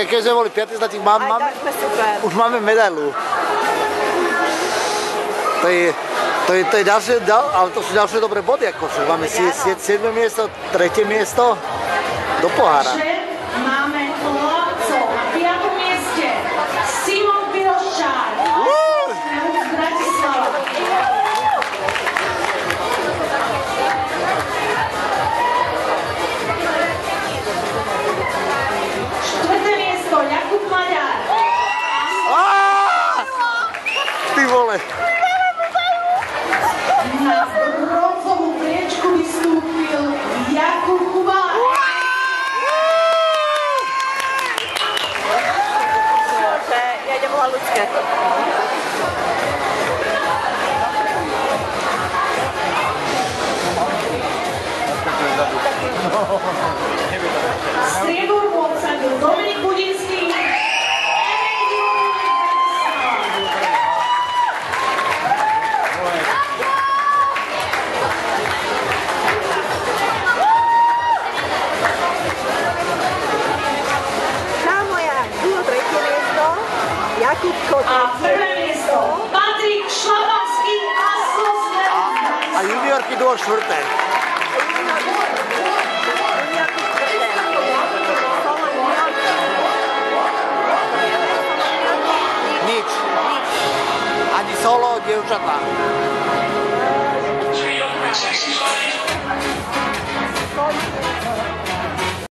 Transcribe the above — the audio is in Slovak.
keď sme boli 5. zlatník, už máme medailu. To je ďalšie, ale to sú ďalšie dobré body, ako však máme 7. miesto, 3. miesto do pohára. Máme chlapcov na 5. mieste Simon Piroščák z Bratislava. 4. miesto Jakub Maďar. Ty vole. Na bronzovú priečku vystúpil Jakub Kubák. Ja idem volať ľudské. Strieborku obsadil Dominik Budinský. A 1. miesto Patrik Šlabanský a Sosner. A juniorky duo 4. Nič. Ani solo, dievčatá.